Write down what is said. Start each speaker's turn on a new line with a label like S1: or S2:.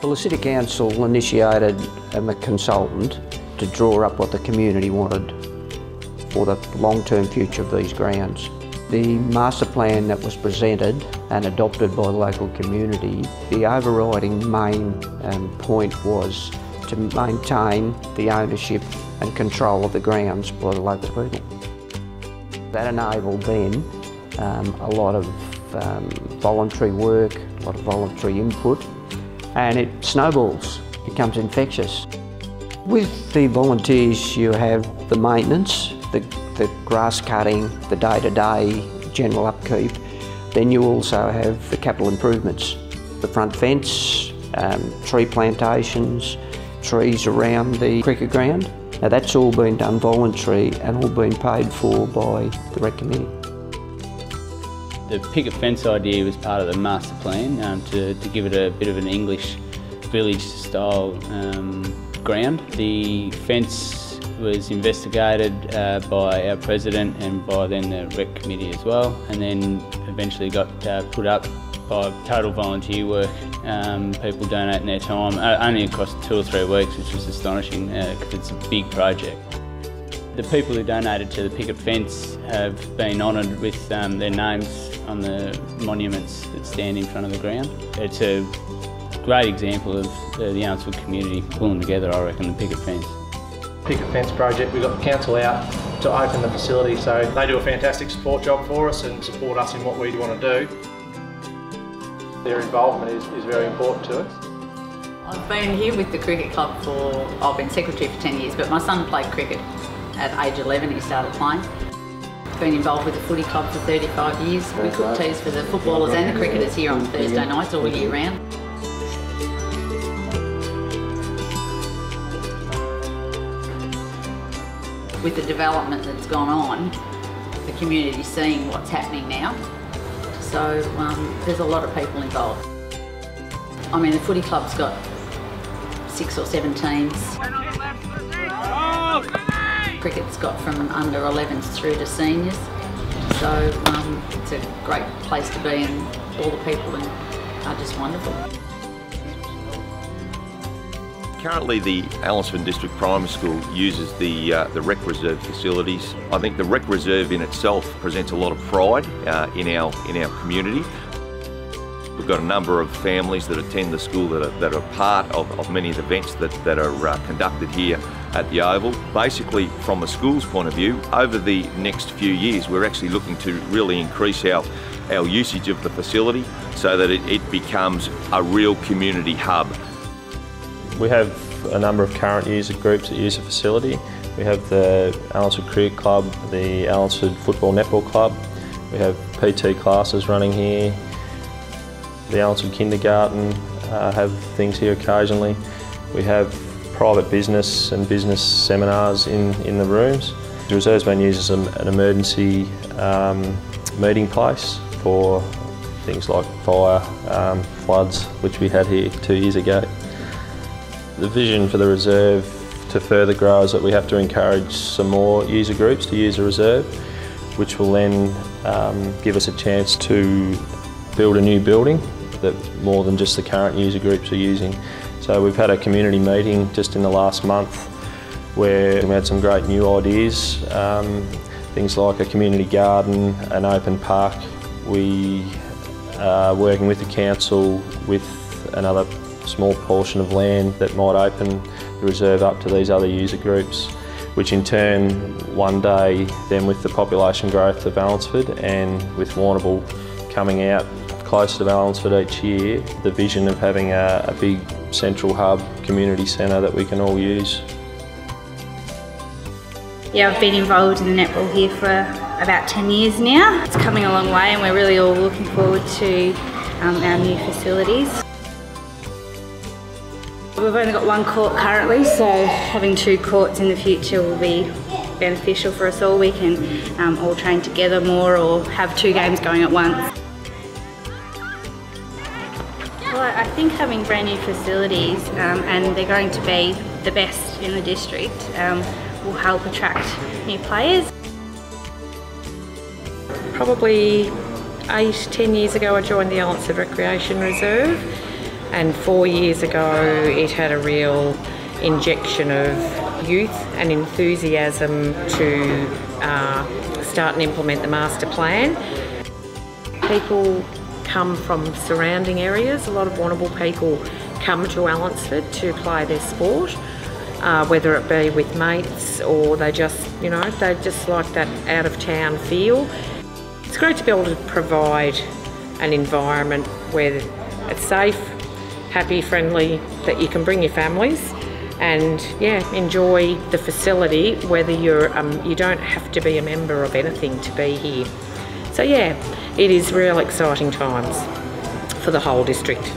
S1: Well, the City Council initiated a consultant to draw up what the community wanted for the long-term future of these grounds. The master plan that was presented and adopted by the local community, the overriding main point was to maintain the ownership and control of the grounds by the local people. That enabled then a lot of voluntary work, a lot of voluntary input, and it snowballs, becomes infectious. With the volunteers you have the maintenance, the grass cutting, the day-to-day general upkeep. Then you also have the capital improvements, the front fence, tree plantations, trees around the cricket ground. Now that's all been done voluntary and all been paid for by the Rec Committee.
S2: The picket fence idea was part of the master plan to give it a bit of an English village style ground. The fence was investigated by our president and by then the Rec Committee as well, and then eventually got put up by total volunteer work, people donating their time, only across 2 or 3 weeks, which was astonishing because it's a big project. The people who donated to the picket fence have been honoured with their names on the monuments that stand in front of the ground. It's a great example of the Arnoldswood community pulling together, I reckon, the picket fence.
S3: Picket fence project, we've got the council out to open the facility, so they do a fantastic support job for us and support us in what we want to do. Their involvement is very important to us.
S4: I've been here with the cricket club I've been secretary for 10 years, but my son played cricket at age 11, he started playing. Been involved with the footy club for 35 years. We cook teas for the footballers and the cricketers here on Thursday nights all year round. With the development that's gone on, the community's seeing what's happening now. So there's a lot of people involved. I mean, the footy club's got 6 or 7 teams. Cricket's got from under 11s through to seniors. So it's a great place to be and all the people are just wonderful.
S5: Currently the Allinsford District Primary School uses the Rec Reserve facilities. I think the Rec Reserve in itself presents a lot of pride in our community. We've got a number of families that attend the school that are part of many of the events that are conducted here at the Oval. Basically, from the school's point of view, over the next few years we're actually looking to really increase our usage of the facility so that it becomes a real community hub.
S6: We have a number of current user groups that use the facility. We have the Allinsford Cricket Club, the Allinsford Football Netball Club. We have PT classes running here. The Allinsford Kindergarten have things here occasionally. We have private business and business seminars in the rooms. The reserve's been used as an emergency meeting place for things like fire, floods, which we had here 2 years ago. The vision for the reserve to further grow is that we have to encourage some more user groups to use the reserve, which will then give us a chance to build a new building that more than just the current user groups are using. So we've had a community meeting just in the last month where we had some great new ideas, things like a community garden, an open park. We are working with the council with another small portion of land that might open the reserve up to these other user groups, which in turn one day then with the population growth of Allinsford and with Warrnambool coming out closer to Allinsford each year, the vision of having a big central hub community centre that we can all use.
S7: Yeah, I've been involved in the netball here for about 10 years now. It's coming a long way and we're really all looking forward to our new facilities. We've only got 1 court currently, so having 2 courts in the future will be beneficial for us all. We can all train together more or have 2 games going at once. Well, I think having brand new facilities and they're going to be the best in the district will help attract new players.
S8: Probably 8-10 years ago I joined the Allinsford Recreation Reserve and 4 years ago it had a real injection of youth and enthusiasm to start and implement the master plan. People come from surrounding areas. A lot of Warrnambool people come to Allansford to play their sport, whether it be with mates or they just like that out of town feel. It's great to be able to provide an environment where it's safe, happy, friendly, that you can bring your families and enjoy the facility, whether you don't have to be a member of anything to be here. So it is real exciting times for the whole district.